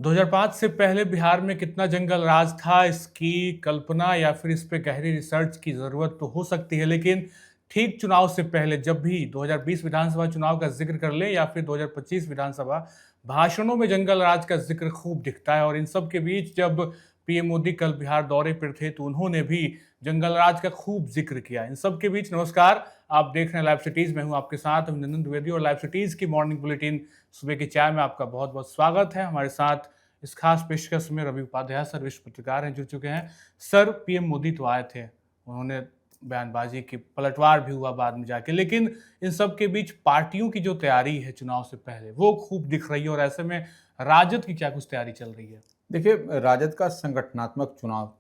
2005 से पहले बिहार में कितना जंगल राज था, इसकी कल्पना या फिर इस पे गहरी रिसर्च की ज़रूरत तो हो सकती है, लेकिन ठीक चुनाव से पहले जब भी 2020 विधानसभा चुनाव का ज़िक्र कर लें या फिर 2025 विधानसभा, भाषणों में जंगल राज का ज़िक्र खूब दिखता है। और इन सब के बीच जब पीएम मोदी कल बिहार दौरे पर थे, तो उन्होंने भी जंगल राज का खूब ज़िक्र किया। इन सब के बीच नमस्कार, आप देख रहे हैं लाइव सिटीज़, मैं हूं आपके साथ अभिनंदन द्विवेदी और लाइव सिटीज़ की मॉर्निंग बुलेटिन सुबह की चाय में आपका बहुत-बहुत स्वागत है। हमारे साथ इस खास पेशकश में रवि उपाध्याय सर, विश्व पत्रकार हैं, जुड़ चुके हैं। सर, पीएम मोदी तो आए थे, उन्होंने बयानबाजी की, पलटवार भी हुआ बाद में जाके, लेकिन इन सब के बीच पार्टियों की जो तैयारी है चुनाव से पहले, वो खूब दिख रही है। और ऐसे में राजद की क्या कुछ तैयारी चल रही है? देखिए, राजद का संगठनात्मक चुनाव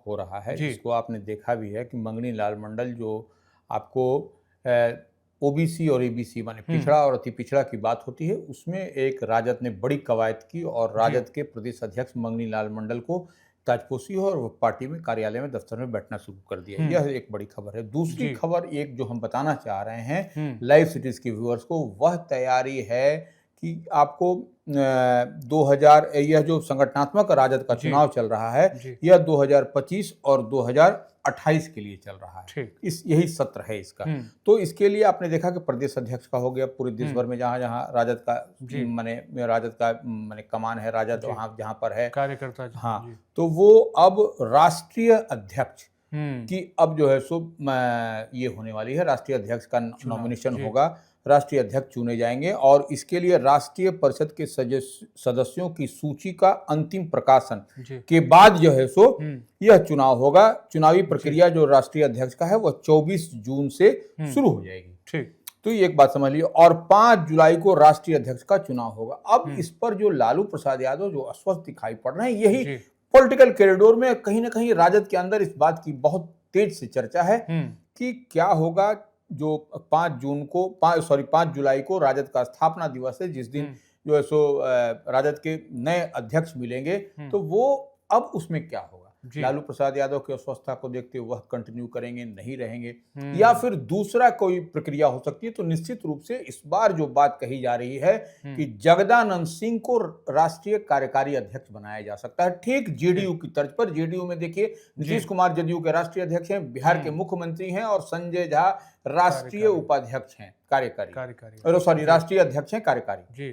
हो रहा है, जी। जिसको आपने देखा भी है कि मंगनी लाल मंडल जो आपको ओबीसी और एबीसी माने पिछड़ा और अति पिछड़ा की बात होती है, उसमें एक राजद ने बड़ी कवायद की और जी। राजद के प्रदेश अध्यक्ष मंगनी लाल मंडल को ताजपोशी और वो पार्टी में कार्यालय में दफ्तर में बैठना शुरू कर दिया। यह एक बड़ी खबर है। दूसरी जी। खबर एक जो हम बताना चाह रहे हैं हम्म। लाइव सिटीज के व्यूअर्स को, वह तैयारी है कि आपको 2000 यह जो संगठनात्मक राजद का जी। चुनाव चल रहा है, जी। यह 2025 और 2028 के लिए चल रहा है। ठीक। यही सत्र है इसका। तो इसके लिए आपने देखा कि प्रदेश अध्यक्ष का हो गया, पूरे देश भर में जहां जहां राजद का जी। राजद का कमान है, राजद जी। वहां जहां पर है कार्यकर्ता जी। हाँ, जी। तो वो अब राष्ट्रीय अध्यक्ष हम्म। कि अब जो है सो ये होने वाली है, राष्ट्रीय अध्यक्ष का चुनाव। नॉमिनेशन जी। होगा, राष्ट्रीय अध्यक्ष चुने जाएंगे और इसके लिए राष्ट्रीय परिषद के सदस्यों की सूची का अंतिम प्रकाशन जी। के बाद जो है सो यह चुनाव होगा। चुनावी प्रक्रिया जो राष्ट्रीय अध्यक्ष का है वह 24 जून से शुरू हो जाएगी। ठीक। तो ये एक बात समझ लियो। और 5 जुलाई को राष्ट्रीय अध्यक्ष का चुनाव होगा। अब इस पर जो लालू प्रसाद यादव जो अस्वस्थ दिखाई पड़ रहे हैं, यही पॉलिटिकल कॉरिडोर में कहीं ना कहीं राजद के अंदर इस बात की बहुत तेज से चर्चा है कि क्या होगा। जो 5 जुलाई को राजद का स्थापना दिवस है, जिस दिन जो है सो राजद के नए अध्यक्ष मिलेंगे, तो वो अब उसमें क्या होगा। लालू प्रसाद यादव की अस्वस्थता को देखते हुए वह कंटिन्यू करेंगे, नहीं रहेंगे, या फिर दूसरा कोई प्रक्रिया हो सकती है। तो निश्चित रूप से इस बार जो बात कही जा रही है कि जगदानंद सिंह को राष्ट्रीय कार्यकारी अध्यक्ष बनाया जा सकता है, ठीक जेडीयू की तर्ज पर। जेडीयू में देखिए, नीतीश कुमार जदयू के राष्ट्रीय अध्यक्ष हैं, बिहार के मुख्यमंत्री हैं, और संजय झा राष्ट्रीय उपाध्यक्ष हैं, राष्ट्रीय अध्यक्ष हैं कार्यकारी।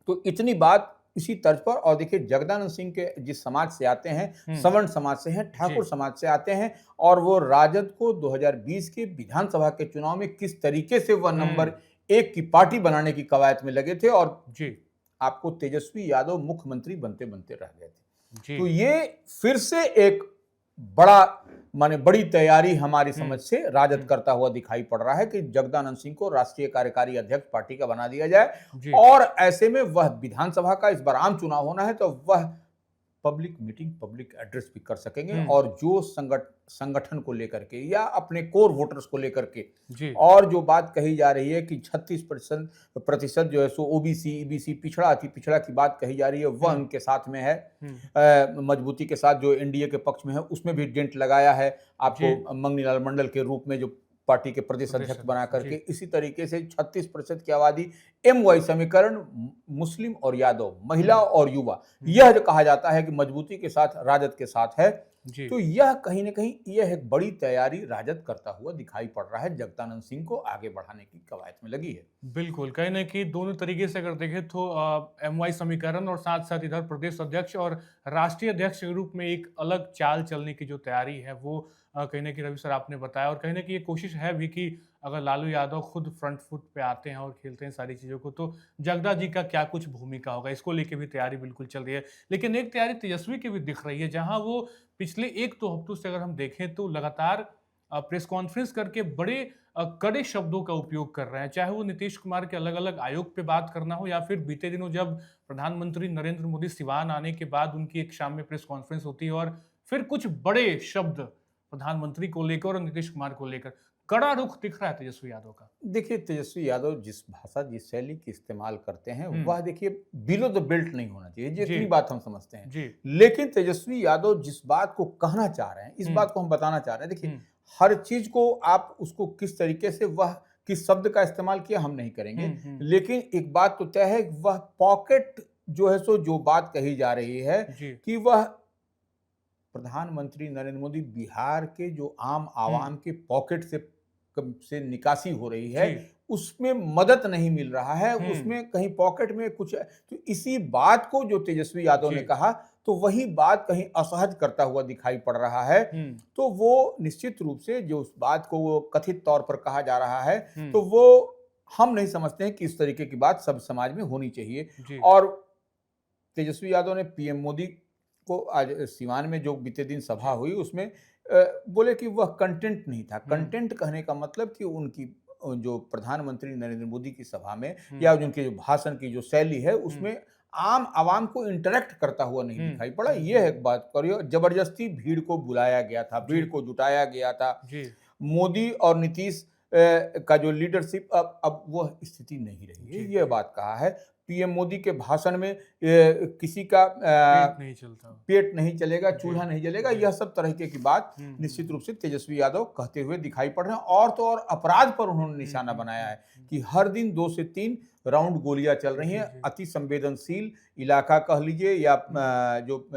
तो इतनी बात इसी तर्ज पर। और देखिए, जगदानंद सिंह के जिस समाज से आते हैं, सवर्ण समाज से हैं, ठाकुर समाज से आते हैं, और वो राजद को 2020 के विधानसभा के चुनाव में किस तरीके से वह नंबर 1 की पार्टी बनाने की कवायद में लगे थे, और आपको तेजस्वी यादव मुख्यमंत्री बनते बनते रह गए थे। तो ये फिर से एक बड़ी तैयारी हमारी समझ से राजद करता हुआ दिखाई पड़ रहा है कि जगदानंद सिंह को राष्ट्रीय कार्यकारी अध्यक्ष पार्टी का बना दिया जाए। और ऐसे में वह विधानसभा का इस बार आम चुनाव होना है, तो वह पब्लिक मीटिंग, पब्लिक एड्रेस भी कर सकेंगे, और जो संगठन को लेकर के या अपने कोर वोटर्स को लेकर के, और जो बात कही जा रही है कि 36% जो है सो ओबीसी, ईबीसी, पिछड़ा, अति पिछड़ा की बात कही जा रही है, वह उनके साथ में है मजबूती के साथ। जो एनडीए के पक्ष में है, उसमें भी डेंट लगाया है आपको मंगनी लाल मंडल के रूप में, जो पार्टी के प्रदेश अध्यक्ष बना करके। इसी तरीके से 36% की आबादी एमवाई समीकरण, मुस्लिम और यादव, महिला और युवा, यह जो कहा जाता है कि मजबूती के साथ राजद के साथ है। तो यह कहीं ना कहीं यह एक बड़ी तैयारी राजद करता हुआ दिखाई पड़ रहा है, जगदानंद सिंह को आगे बढ़ाने की कवायद में लगी है। बिल्कुल, कहीं ना कहीं दोनों तरीके से अगर देखें तो एमवाई समीकरण और साथ साथ इधर प्रदेश अध्यक्ष और राष्ट्रीय अध्यक्ष के रूप में एक अलग चाल चलने की जो तैयारी है, वो कहीं ना कहीं रवि सर आपने बताया। और कहीं ना कहीं ये कोशिश है भी कि अगर लालू यादव खुद फ्रंट फुट पे आते हैं और खेलते हैं सारी चीज़ों को, तो जगदा जी का क्या कुछ भूमिका होगा, इसको लेके भी तैयारी बिल्कुल चल रही है। लेकिन एक तैयारी तेजस्वी की भी दिख रही है, जहां वो पिछले 1-2 हफ्तों से अगर हम देखें तो लगातार प्रेस कॉन्फ्रेंस करके बड़े कड़े शब्दों का उपयोग कर रहे हैं, चाहे वो नीतीश कुमार के अलग अलग आयोग पे बात करना हो, या फिर बीते दिनों जब प्रधानमंत्री नरेंद्र मोदी सिवान आने के बाद उनकी एक शाम में प्रेस कॉन्फ्रेंस होती है, और फिर कुछ बड़े शब्द प्रधानमंत्री को लेकर और नीतीश कुमार को लेकर, कड़ा रुख दिख रहा है तेजस्वी यादव का। देखिए, तेजस्वी यादव जिस भाषा, जिस शैली की इस्तेमाल करते हैं, वह देखिए बिलो द बेल्ट नहीं होना चाहिए, ये इतनी बात हम समझते हैं। लेकिन तेजस्वी यादव जिस बात को कहना चाह रहे हैं, इस बात को हम बताना चाह रहे हैं। देखिए, हर चीज को आप उसको किस तरीके से, वह किस शब्द का इस्तेमाल किया, हम नहीं करेंगे, लेकिन एक बात तो तय है, वह पॉकेट जो है सो जो बात कही जा रही है जी। कि वह प्रधानमंत्री नरेंद्र मोदी बिहार के जो आम आवाम के पॉकेट से निकासी हो रही है, जी। उसमें मदद नहीं मिल रहा है, हुँ। उसमें कहीं पॉकेट में कुछ है। तो इसी बात को जो तेजस्वी यादव ने जी। कहा, तो वही बात कहीं असहज करता हुआ दिखाई पड़ रहा है। हुँ। तो वो निश्चित रूप से जो उस बात को वो कथित तौर पर कहा जा रहा है, हुँ। तो वो हम नहीं समझते हैं कि इस तरीके की बात सब समाज में होनी चाहिए। जी। और तेजस्वी यादव ने पीएम मोदी को आज सिवान में जो बीते दिन सभा जी। हुई उसमें बोले कि वह कंटेंट नहीं था। हुँ। कंटेंट कहने का मतलब कि उनकी जो प्रधानमंत्री नरेंद्र मोदी की सभा में हुँ। या उनके जो भाषण की जो शैली है हुँ। उसमें आम आवाम को इंटरेक्ट करता हुआ नहीं हुँ। दिखाई पड़ा। हुँ। ये एक बात करिए, जबरदस्ती भीड़ को बुलाया गया था, जी। भीड़ को जुटाया गया था। जी। मोदी और नीतीश का जो लीडरशिप अब वह स्थिति नहीं रही है, जी। ये जी। बात कहा है। पीएम मोदी के भाषण में किसी का पेट नहीं चलता। पेट नहीं चलेगा, जी। चूल्हा नहीं जलेगा, जी। यह सब तरीके की बात हुँ। निश्चित रूप से तेजस्वी यादव कहते हुए दिखाई पड़ रहे हैं। और तो और अपराध पर उन्होंने हुँ। निशाना हुँ। बनाया हुँ। है कि हर दिन 2 से 3 राउंड गोलियां चल रही जी। हैं। जी। अति संवेदनशील इलाका कह लीजिए या जो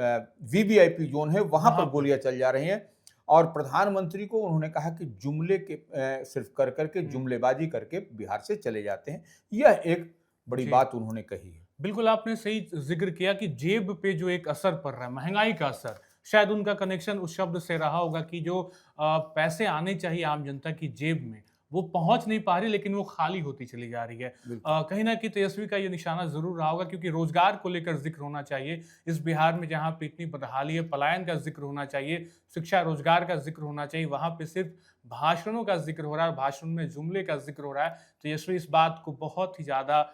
वीवीआईपी जोन है वहां वहाँ पर पर। गोलियां चल जा रही हैं। और प्रधानमंत्री को उन्होंने कहा कि जुमले के सिर्फ कर करके हुँ। जुमलेबाजी करके बिहार से चले जाते हैं। यह एक बड़ी जी। बात उन्होंने कही है। बिल्कुल, आपने सही ज़िक्र किया कि जेब पे जो एक असर पड़ रहा है, महँगाई का असर, शायद उनका कनेक्शन उस शब्द से रहा होगा कि जो पैसे आने चाहिए आम जनता की जेब में, वो पहुँच नहीं पा रही, लेकिन वो खाली होती चली जा रही है। बिल्कुल। कहीं न कहीं तेजस्वी का ये निशाना ज़रूर रहा होगा क्योंकि रोज़गार को लेकर ज़िक्र होना चाहिए। इस बिहार में जहाँ पे इतनी बदहाली है, पलायन का ज़िक्र होना चाहिए, शिक्षा, रोज़गार का ज़िक्र होना चाहिए, वहाँ पे सिर्फ़ भाषणों का ज़िक्र हो रहा है, भाषण में जुमले का ज़िक्र हो रहा है। तेजस्वी इस बात को बहुत ही ज़्यादा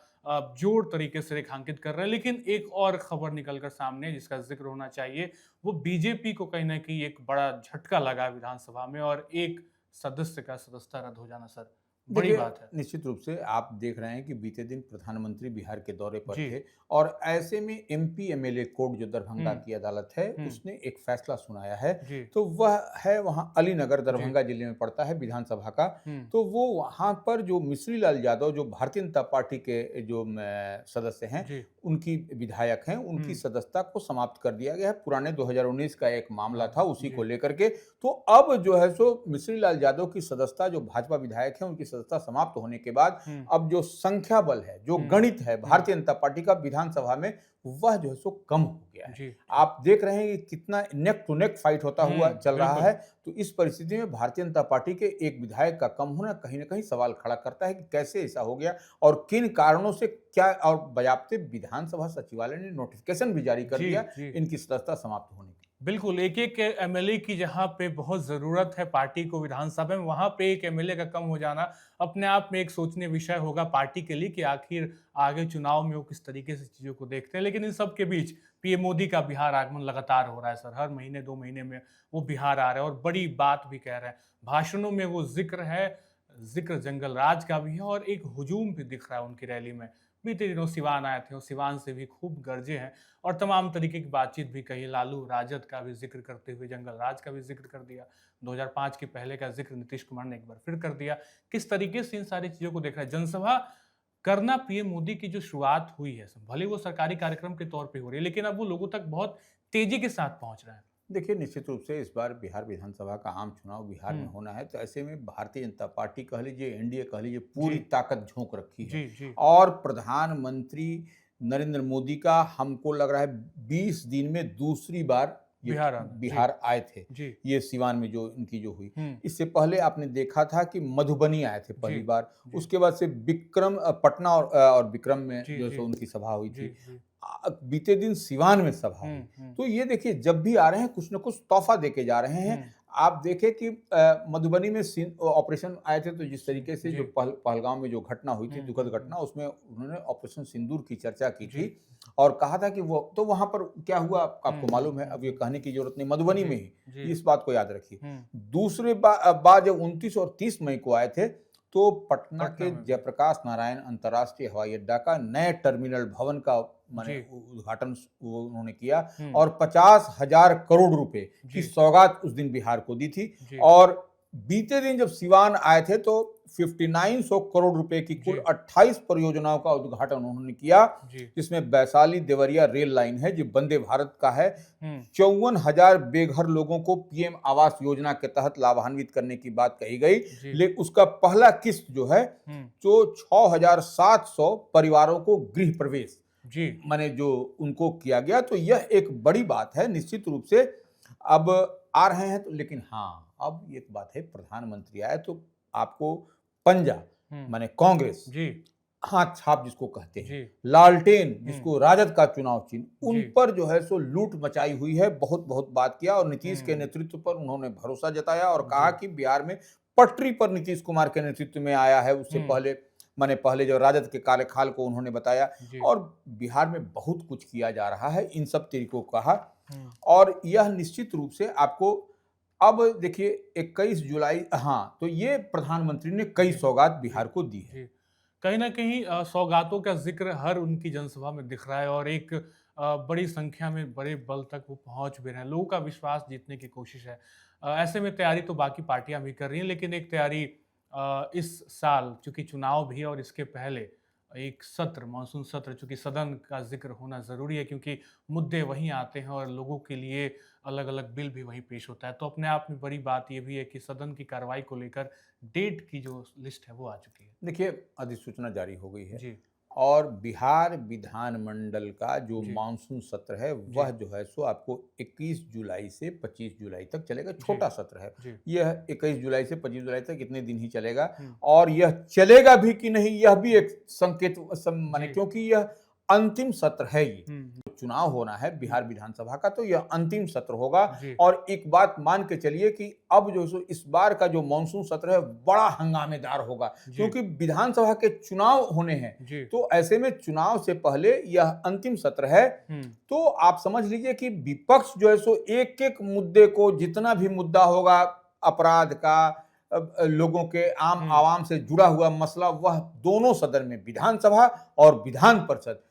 जोर तरीके से रेखांकित कर रहे हैं। लेकिन एक और खबर निकल कर सामने है जिसका ज़िक्र होना चाहिए, वो बीजेपी को कहीं न कहीं एक बड़ा झटका लगा है विधानसभा में और एक सदस्य का सदस्यता रद्द हो जाना सर, बड़ी देखिए, बात है। निश्चित रूप से आप देख रहे हैं कि बीते दिन प्रधानमंत्री बिहार के दौरे पर जी। थे और ऐसे में एमपी एमएलए कोर्ट जो दरभंगा हुँ। की अदालत है, हुँ। उसने एक फैसला सुनाया है। जी। तो वह है वहाँ अलीनगर, जी। दरभंगा जिले में पड़ता है विधानसभा का। हुँ। तो वो वहाँ पर जो मिश्री लाल यादव जो भारतीय जनता पार्टी के जो सदस्य हैं, जी। उनकी विधायक हैं, उनकी हुँ। सदस्यता को समाप्त कर दिया गया है। पुराने 2019 का एक मामला था, उसी को जी। लेकर के। तो अब जो है सो मिश्री लाल यादव की सदस्यता, जो भाजपा विधायक हैं, उनकी सदस्यता समाप्त होने के बाद हुँ। अब जो संख्या बल है, जो हुँ। गणित है हुँ। भारतीय जनता पार्टी का विधानसभा में, वह जो है सो कम हो गया है। जी। आप देख रहे हैं कि कितना नेक टू नेक फाइट होता हुआ चल रहा है। बिल्कुल। तो इस परिस्थिति में भारतीय जनता पार्टी के एक विधायक का कम होना कहीं न कहीं सवाल खड़ा करता है कि कैसे ऐसा हो गया और किन कारणों से, क्या। और बयाप्ते विधानसभा सचिवालय ने नोटिफिकेशन भी जारी कर जी। दिया जी। इनकी सदस्यता समाप्त होने की। बिल्कुल, एक-एक एमएलए की जहाँ पे बहुत ज़रूरत है पार्टी को विधानसभा में, वहाँ पे एक एमएलए का कम हो जाना अपने आप में एक सोचनीय विषय होगा पार्टी के लिए कि आखिर आगे चुनाव में वो किस तरीके से चीज़ों को देखते हैं। लेकिन इन सब के बीच पीएम मोदी का बिहार आगमन लगातार हो रहा है सर, हर महीने 2 महीने में वो बिहार आ रहे हैं और बड़ी बात भी कह रहे हैं। भाषणों में वो ज़िक्र है, ज़िक्र जंगल राज का भी है और एक हुजूम भी दिख रहा है उनकी रैली में। बीते दिनों सिवान आए थे और सिवान से भी खूब गरजे हैं और तमाम तरीके की बातचीत भी कही। लालू राजद का भी ज़िक्र करते हुए जंगल राज का भी ज़िक्र कर दिया। 2005 के पहले का ज़िक्र नीतीश कुमार ने एक बार फिर कर दिया। किस तरीके से इन सारी चीज़ों को देख रहा है? जनसभा करना पीएम मोदी की जो शुरुआत हुई है, भले वो सरकारी कार्यक्रम के तौर पे हो रही है, लेकिन अब वो लोगों तक बहुत तेज़ी के साथ पहुँच रहे हैं। देखिए, निश्चित रूप से इस बार बिहार विधानसभा का आम चुनाव बिहार में हुँ। होना है, तो ऐसे में भारतीय जनता पार्टी कह लीजिए, एनडीए कह लीजिए, पूरी जी। ताकत झोंक रखी है। जी। जी। और प्रधानमंत्री नरेंद्र मोदी का हमको लग रहा है 20 दिन में दूसरी बार ये बिहार आना। जी। बिहार आए थे। जी। ये सिवान में जो इनकी जो हुई, हुँ। इससे पहले आपने देखा था कि मधुबनी आए थे जी। पहली बार। जी। उसके बाद से विक्रम पटना और विक्रम में जी। जो जी। सो उनकी सभा हुई जी। थी। जी। बीते दिन सिवान में सभा हुँ। हुई। हुँ। तो ये देखिए, जब भी आ रहे हैं कुछ न कुछ तोहफा देके जा रहे हैं। हुँ। आप देखें कि मधुबनी में ऑपरेशन आए थे, तो जिस तरीके से जी। जो पहलगाम में जो घटना हुई थी, हुँ। दुखद हुँ। घटना, उसमें उन्होंने ऑपरेशन सिंदूर की चर्चा की जी। थी और कहा था कि वो तो वहाँ पर क्या हुआ आपको हुँ। मालूम है, अब ये कहने की जरूरत नहीं, मधुबनी जी। में ही, जी। इस बात को याद रखिए। हुँ। दूसरे बार जब 29 और 30 मई को आए थे, तो पटना पटना के में भी। जयप्रकाश नारायण अंतर्राष्ट्रीय हवाई अड्डा का नए टर्मिनल भवन का माने जी। उद्घाटन वो उन्होंने किया हुँ। और 50,000 करोड़ रुपए की जी। सौगात उस दिन बिहार को दी थी। जी। और बीते दिन जब सिवान आए थे, तो 5900 करोड़ रुपए की कुल जी। 28 परियोजनाओं का उद्घाटन उन्होंने किया, जी। जिसमें वैशाली देवरिया रेल लाइन है जो वंदे भारत का है। हम्म। 54,000 बेघर लोगों को पीएम आवास योजना के तहत लाभान्वित करने की बात कही गई। जी। लेकिन उसका पहला किस्त जो है जो 6,700 परिवारों को गृह प्रवेश जी। माने जो उनको किया गया, तो यह एक बड़ी बात है निश्चित रूप से। अब आ रहे हैं तो, लेकिन हाँ अब एक बात है, प्रधानमंत्री आए तो आपको पंजा माने कांग्रेस, जी। हाथ छाप जिसको कहते हैं, जी। लालटेन जिसको राजद का चुनाव चिन्ह, उन जी। पर जो है सो लूट मचाई हुई है। बहुत बहुत बात किया और नीतीश के नेतृत्व पर उन्होंने भरोसा जताया और कहा कि बिहार में पटरी पर नीतीश कुमार के नेतृत्व में आया है। उससे पहले माने पहले जो राजद के कार्यकाल को उन्होंने बताया और बिहार में बहुत कुछ किया जा रहा है, इन सब तरीकों को कहा। और यह निश्चित रूप से आपको अब देखिए 21 जुलाई, हाँ, तो ये प्रधानमंत्री ने कई सौगात बिहार को दी है। कहीं ना कहीं सौगातों का जिक्र हर उनकी जनसभा में दिख रहा है और एक बड़ी संख्या में बड़े बल तक वो पहुंच भी रहे हैं। लोगों का विश्वास जीतने की कोशिश है। ऐसे में तैयारी तो बाकी पार्टियां भी कर रही हैं, लेकिन एक तैयारी इस साल चूंकि चुनाव भी है और इसके पहले एक सत्र, मानसून सत्र, चूंकि सदन का जिक्र होना ज़रूरी है क्योंकि मुद्दे वहीं आते हैं और लोगों के लिए अलग अलग बिल भी वहीं पेश होता है। तो अपने आप में बड़ी बात यह भी है कि सदन की कार्रवाई को लेकर डेट की जो लिस्ट है वो आ चुकी है। देखिए अधिसूचना जारी हो गई है जी। और बिहार विधानमंडल का जो मानसून सत्र है वह जो है सो आपको 21 जुलाई से 25 जुलाई तक चलेगा। छोटा सत्र है यह, 21 जुलाई से 25 जुलाई तक इतने दिन ही चलेगा। और यह चलेगा भी कि नहीं यह भी एक संकेत माने, क्योंकि यह अंतिम सत्र है। ये चुनाव होना है बिहार विधानसभा का, तो यह अंतिम सत्र होगा। और एक बात मान के चलिए कि अब जो सो इस बार का जो मानसून सत्र है बड़ा हंगामेदार होगा, क्योंकि विधानसभा के चुनाव होने हैं। तो ऐसे में चुनाव से पहले यह अंतिम सत्र है। तो आप समझ लीजिए कि विपक्ष जो है सो एक एक मुद्दे को, जितना भी मुद्दा होगा अपराध का, लोगों के आम आवाम से जुड़ा हुआ मसला, वह दोनों सदन में, विधानसभा और विधान परिषद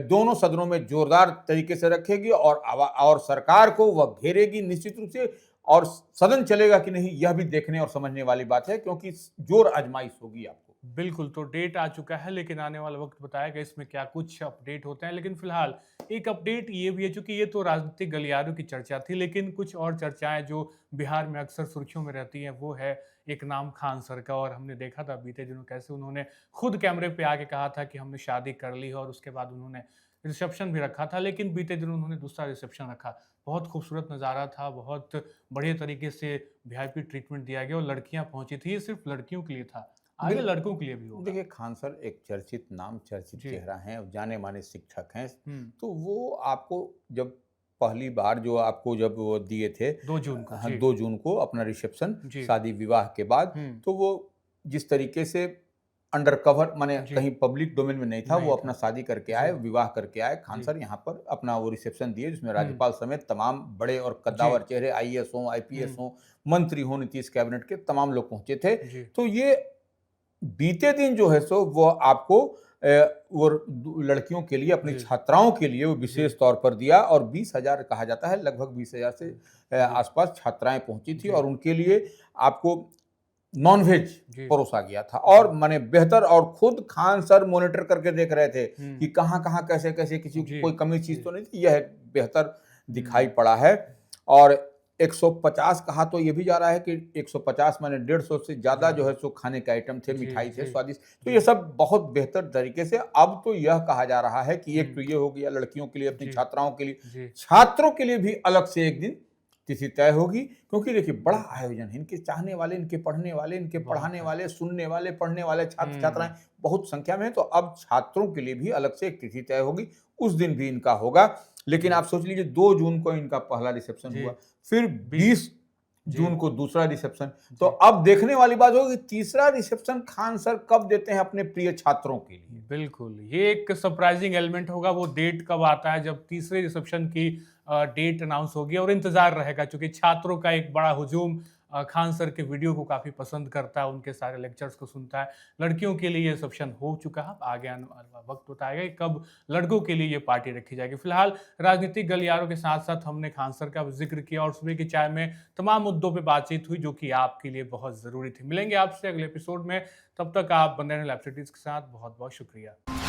दोनों सदनों में जोरदार तरीके से रखेगी और सरकार को वह घेरेगी निश्चित रूप से। और सदन चलेगा कि नहीं यह भी देखने और समझने वाली बात है, क्योंकि जोर आजमाइश होगी आपको। बिल्कुल, तो डेट आ चुका है, लेकिन आने वाला वक्त बताएगा इसमें क्या कुछ अपडेट होते हैं। लेकिन फिलहाल एक अपडेट ये भी है, चूंकि ये तो राजनीतिक गलियारों की चर्चा थी, लेकिन कुछ और चर्चाएं जो बिहार में अक्सर सुर्खियों में रहती हैं वो है एक नाम खान सर का। और हमने देखा था बीते दिनों कैसे उन्होंने खुद कैमरे पे आके कहा था कि हमने शादी कर ली है, और उसके बाद उन्होंने रिसेप्शन भी रखा था। लेकिन बीते दिनों उन्होंने दूसरा रिसेप्शन रखा। बहुत खूबसूरत नज़ारा था, बहुत बढ़िया तरीके से वीआईपी ट्रीटमेंट दिया गया और लड़कियां पहुंची थी। ये सिर्फ लड़कियों के लिए था, आगे लड़कों के लिए भी होगा। देखिए खान सर एक चर्चित नाम, चर्चित चेहरा हैं, जाने माने शिक्षक हैं। तो वो आपको जब पहली बार जो आपको जब वो दिए थे 2 जून को, हाँ 2 जून को अपना रिसेप्शन शादी विवाह के बाद, तो वो जिस तरीके से अंडर कवर माने कहीं पब्लिक डोमेन में नहीं था, वो अपना शादी करके आए, विवाह करके आए। खान सर यहाँ पर अपना वो रिसेप्शन दिए, जिसमें राज्यपाल समेत तमाम बड़े और कद्दावर चेहरे, आईएएस हो, आईपीएस हो, मंत्री हो, नीतीश कैबिनेट के तमाम लोग पहुंचे थे। तो ये बीते दिन जो है सो वो आपको वो लड़कियों के लिए, अपनी छात्राओं के लिए वो विशेष तौर पर दिया। और 20,000 कहा जाता है, लगभग 20,000 से आसपास छात्राएं पहुंची थी, और उनके लिए आपको नॉनवेज परोसा गया था। और माने बेहतर, और खुद खान सर मॉनिटर करके देख रहे थे कि कहाँ कहाँ कैसे कैसे किसी को कोई कमी चीज तो नहीं थी। यह बेहतर दिखाई पड़ा है। और 150 कहा तो ये भी जा रहा है कि 150 माने 150 से ज्यादा जो है सो खाने के आइटम थे, मिठाई थे, स्वादिष्ट। तो ये सब बहुत बेहतर तरीके से। अब तो यह कहा जा रहा है कि एक तो ये हो गया लड़कियों के लिए, अपनी छात्राओं के लिए, छात्रों के लिए भी अलग से एक दिन तिथि तय होगी। क्योंकि देखिए बड़ा आयोजन है, इनके चाहने वाले, इनके पढ़ने वाले, इनके पढ़ाने वाले, सुनने वाले, पढ़ने वाले छात्र छात्राएं बहुत संख्या में है। तो अब छात्रों के लिए भी अलग से एक तिथि तय होगी, उस दिन भी इनका होगा। लेकिन आप सोच लीजिए 2 जून को इनका पहला रिसेप्शन हुआ, फिर 20 जून को दूसरा रिसेप्शन। तो अब देखने वाली बात होगी तीसरा रिसेप्शन खान सर कब देते हैं अपने प्रिय छात्रों के लिए। बिल्कुल, ये एक सरप्राइजिंग एलिमेंट होगा। वो डेट कब आता है जब तीसरे रिसेप्शन की डेट अनाउंस होगी, और इंतजार रहेगा, क्योंकि छात्रों का एक बड़ा हुजूम खान सर के वीडियो को काफ़ी पसंद करता है, उनके सारे लेक्चर्स को सुनता है। लड़कियों के लिए ये सॉप्शन हो चुका है, आगे आने वाला वक्त बताएगा कि कब लड़कों के लिए ये पार्टी रखी जाएगी। फिलहाल राजनीतिक गलियारों के साथ-साथ हमने खान सर का ज़िक्र किया और सुबह की चाय में तमाम मुद्दों पे बातचीत हुई, जो कि आपके लिए बहुत ज़रूरी थी। मिलेंगे आपसे अगले एपिसोड में, तब तक आप बने रहें लाइव सिटीज़ के साथ। बहुत-बहुत शुक्रिया।